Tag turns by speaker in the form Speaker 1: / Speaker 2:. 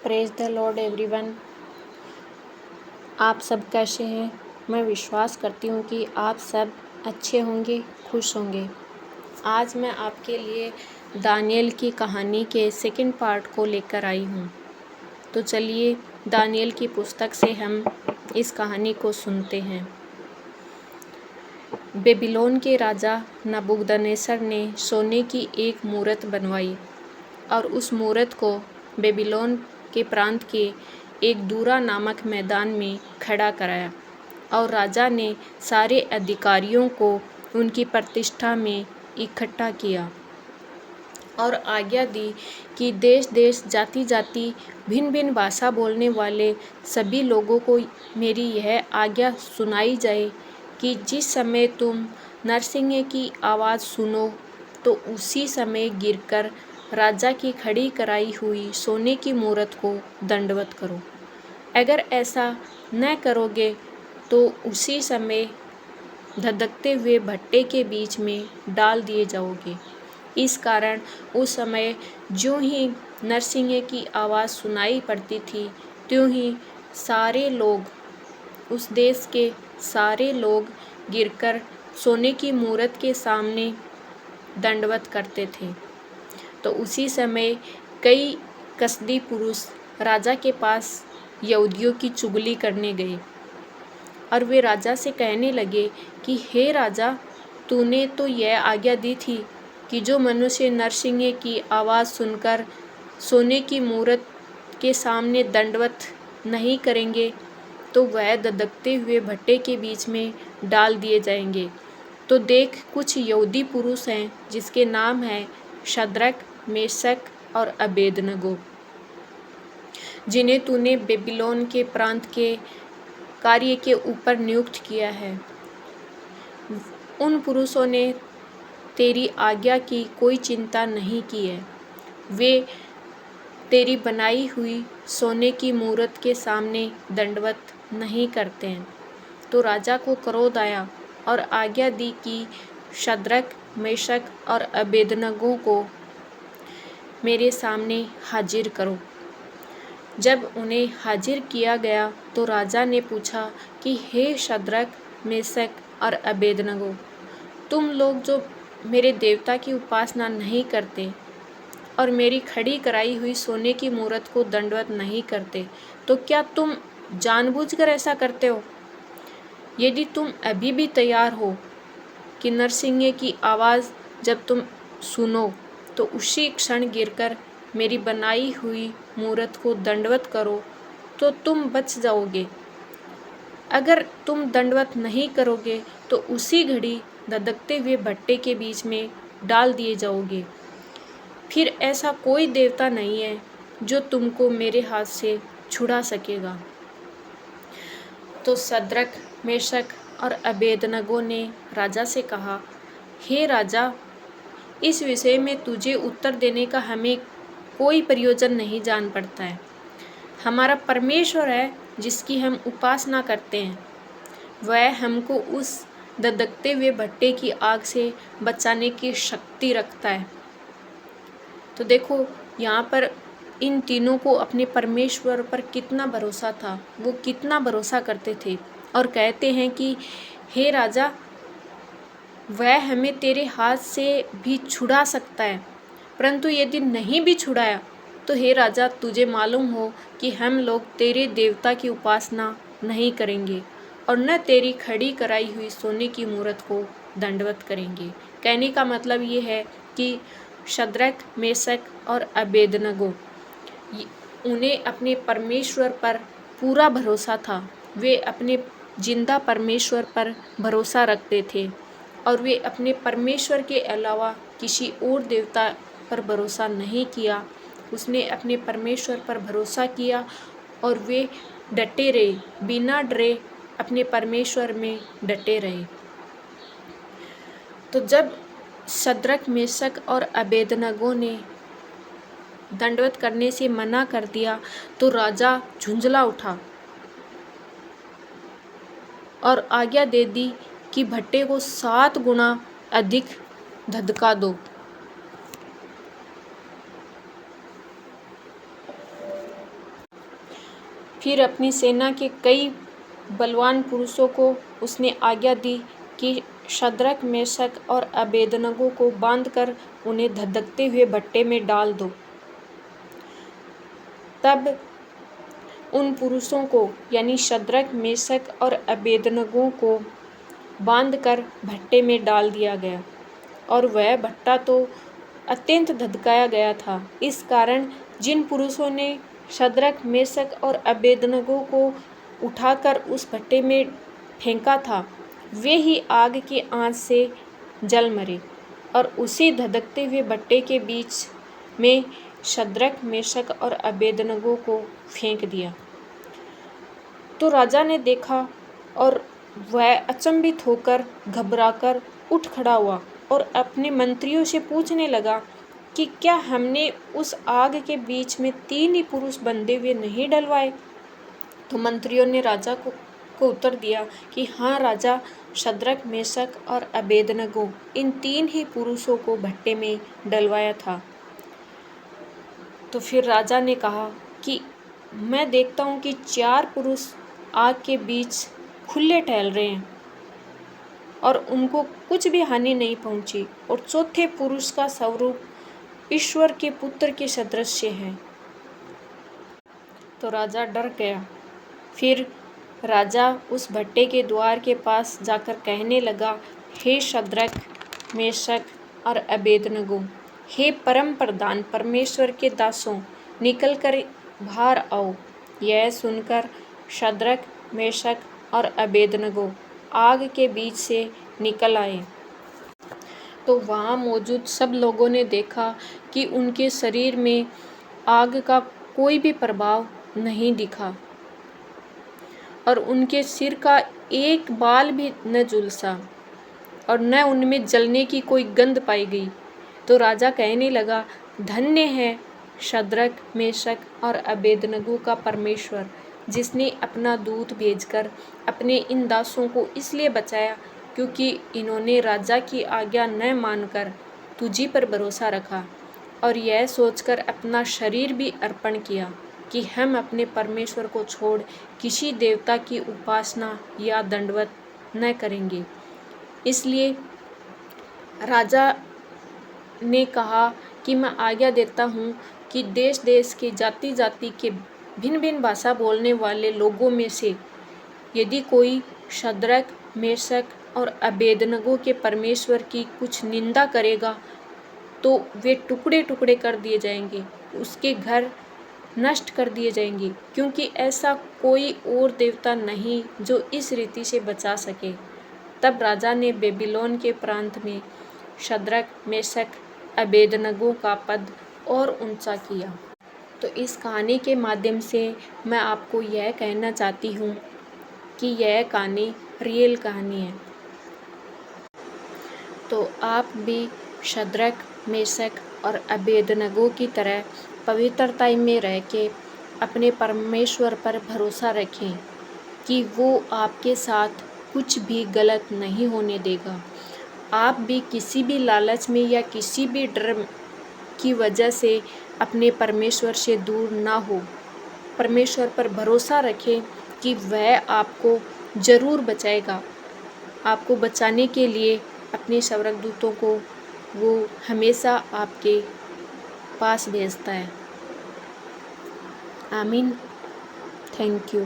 Speaker 1: Praise the Lord everyone. आप सब कैसे हैं? मैं विश्वास करती हूँ कि आप सब अच्छे होंगे, खुश होंगे। आज मैं आपके लिए दानियल की कहानी के सेकंड पार्ट को लेकर आई हूँ। तो चलिए दानियल की पुस्तक से हम इस कहानी को सुनते हैं। बेबीलोन के राजा नबूकदनेस्सर ने सोने की एक मूरत बनवाई और उस मूरत को बेबीलोन के प्रांत के एक दूरा नामक मैदान में खड़ा कराया और राजा ने सारे अधिकारियों को उनकी प्रतिष्ठा में इकट्ठा किया और आज्ञा दी कि देश देश जाति जाति भिन्न भिन्न भाषा बोलने वाले सभी लोगों को मेरी यह आज्ञा सुनाई जाए कि जिस समय तुम नरसिंह की आवाज़ सुनो तो उसी समय गिरकर राजा की खड़ी कराई हुई सोने की मूरत को दंडवत करो। अगर ऐसा न करोगे तो उसी समय धधकते हुए भट्टे के बीच में डाल दिए जाओगे। इस कारण उस समय ज्यों ही नरसिंह की आवाज़ सुनाई पड़ती थी त्यों ही सारे लोग, उस देश के सारे लोग गिरकर सोने की मूरत के सामने दंडवत करते थे। तो उसी समय कई कसदी पुरुष राजा के पास यहूदियों की चुगली करने गए और वे राजा से कहने लगे कि हे राजा, तूने तो यह आज्ञा दी थी कि जो मनुष्य नरसिंह की आवाज़ सुनकर सोने की मूरत के सामने दंडवत नहीं करेंगे तो वह धधकते हुए भट्टे के बीच में डाल दिए जाएंगे। तो देख, कुछ यहूदी पुरुष हैं जिसके नाम है शद्रक, मेशक और अबेदनगो, जिन्हें तूने बेबीलोन के प्रांत के कार्य के ऊपर नियुक्त किया है। उन पुरुषों ने तेरी आज्ञा की कोई चिंता नहीं की है। वे तेरी बनाई हुई सोने की मूरत के सामने दंडवत नहीं करते हैं। तो राजा को क्रोध आया और आज्ञा दी कि शद्रक, मेशक और अबेदनगो को मेरे सामने हाजिर करो। जब उन्हें हाजिर किया गया तो राजा ने पूछा कि हे शद्रक, मेशक और अबेदनगो, तुम लोग जो मेरे देवता की उपासना नहीं करते और मेरी खड़ी कराई हुई सोने की मूरत को दंडवत नहीं करते, तो क्या तुम जानबूझकर ऐसा करते हो? यदि तुम अभी भी तैयार हो कि नरसिंह की आवाज़ जब तुम सुनो तो उसी क्षण गिरकर मेरी बनाई हुई मूरत को दंडवत करो तो तुम बच जाओगे। अगर तुम दंडवत नहीं करोगे तो उसी घड़ी धधकते हुए भट्टे के बीच में डाल दिए जाओगे। फिर ऐसा कोई देवता नहीं है जो तुमको मेरे हाथ से छुड़ा सकेगा। तो शद्रक, मेशक और अबेदनगो ने राजा से कहा, हे राजा, इस विषय में तुझे उत्तर देने का हमें कोई प्रयोजन नहीं जान पड़ता है। हमारा परमेश्वर है जिसकी हम उपासना करते हैं, वह हमको उस धधकते हुए भट्टे की आग से बचाने की शक्ति रखता है। तो देखो, यहाँ पर इन तीनों को अपने परमेश्वर पर कितना भरोसा था, वो कितना भरोसा करते थे और कहते हैं कि हे राजा, वह हमें तेरे हाथ से भी छुड़ा सकता है, परंतु यदि नहीं भी छुड़ाया तो हे राजा, तुझे मालूम हो कि हम लोग तेरे देवता की उपासना नहीं करेंगे और न तेरी खड़ी कराई हुई सोने की मूरत को दंडवत करेंगे। कहने का मतलब ये है कि शद्रक, मेशक और अबेदनगो, उन्हें अपने परमेश्वर पर पूरा भरोसा था। वे अपने जिंदा परमेश्वर पर भरोसा रखते थे और वे अपने परमेश्वर के अलावा किसी और देवता पर भरोसा नहीं किया। उसने अपने परमेश्वर पर भरोसा किया और वे डटे रहे, बिना डरे अपने परमेश्वर में डटे रहे। तो जब शद्रक, मेशक और अबेदनगो ने दंडवत करने से मना कर दिया तो राजा झुंझला उठा और आज्ञा दे दी कि भट्टे को 7 गुना अधिक धधका दो। फिर अपनी सेना के कई बलवान पुरुषों को उसने आज्ञा दी कि शद्रक, मेशक और अबेदनगो को बांधकर उन्हें धधकते हुए भट्टे में डाल दो। तब उन पुरुषों को यानी शद्रक, मेशक और अबेदनगो को बांधकर भट्टे में डाल दिया गया और वह भट्टा तो अत्यंत धधकाया गया था। इस कारण जिन पुरुषों ने शद्रक, मेशक और अबेदनगो को उठाकर उस भट्टे में फेंका था, वे ही आग की आंच से जल मरे और उसी धधकते हुए भट्टे के बीच में शद्रक, मेशक और अबेदनगो को फेंक दिया। तो राजा ने देखा और वह अचंभित होकर घबराकर उठ खड़ा हुआ और अपने मंत्रियों से पूछने लगा कि क्या हमने उस आग के बीच में 3 ही पुरुष बंधे हुए नहीं डलवाए? तो मंत्रियों ने राजा को उत्तर दिया कि हाँ राजा, शद्रक, मेशक और अबेदनगो इन 3 ही पुरुषों को भट्टे में डलवाया था। तो फिर राजा ने कहा कि मैं देखता हूँ कि 4 पुरुष आग के बीच खुले टहल रहे हैं और उनको कुछ भी हानि नहीं पहुंची और चौथे पुरुष का स्वरूप ईश्वर के पुत्र के सदृश है। तो राजा डर गया। फिर राजा उस भट्टे के द्वार के पास जाकर कहने लगा, हे शद्रक, मेशक और अबेदनगो, हे परम प्रधान परमेश्वर के दासों, निकल कर बाहर आओ। यह सुनकर शद्रक, मेशक और अबेदनगो आग के बीच से निकल आए। तो वहाँ मौजूद सब लोगों ने देखा कि उनके शरीर में आग का कोई भी प्रभाव नहीं दिखा और उनके सिर का एक बाल भी न झुलसा और न उनमें जलने की कोई गंध पाई गई। तो राजा कहने लगा, धन्य है शद्रक, मेशक और अबेदनगो का परमेश्वर, जिसने अपना दूत भेजकर अपने इन दासों को इसलिए बचाया क्योंकि इन्होंने राजा की आज्ञा न मानकर तुझी पर भरोसा रखा और यह सोचकर अपना शरीर भी अर्पण किया कि हम अपने परमेश्वर को छोड़ किसी देवता की उपासना या दंडवत न करेंगे। इसलिए राजा ने कहा कि मैं आज्ञा देता हूँ कि देश देश के, जाति जाति के, भिन्न भिन्न भाषा बोलने वाले लोगों में से यदि कोई शद्रक, मेशक और अबेदनगो के परमेश्वर की कुछ निंदा करेगा तो वे टुकड़े टुकड़े कर दिए जाएंगे, उसके घर नष्ट कर दिए जाएंगे, क्योंकि ऐसा कोई और देवता नहीं जो इस रीति से बचा सके। तब राजा ने बेबीलोन के प्रांत में शद्रक, मेशक, अबेदनगो का पद और ऊंचा किया। तो इस कहानी के माध्यम से मैं आपको यह कहना चाहती हूँ कि यह कहानी रियल कहानी है। तो आप भी शद्रक, मेशक और अबेदनगो की तरह पवित्रता में रह के अपने परमेश्वर पर भरोसा रखें कि वो आपके साथ कुछ भी गलत नहीं होने देगा। आप भी किसी भी लालच में या किसी भी डर की वजह से अपने परमेश्वर से दूर ना हो। परमेश्वर पर भरोसा रखें कि वह आपको ज़रूर बचाएगा। आपको बचाने के लिए अपने स्वर्गदूतों को वो हमेशा आपके पास भेजता है। आमीन। Thank you.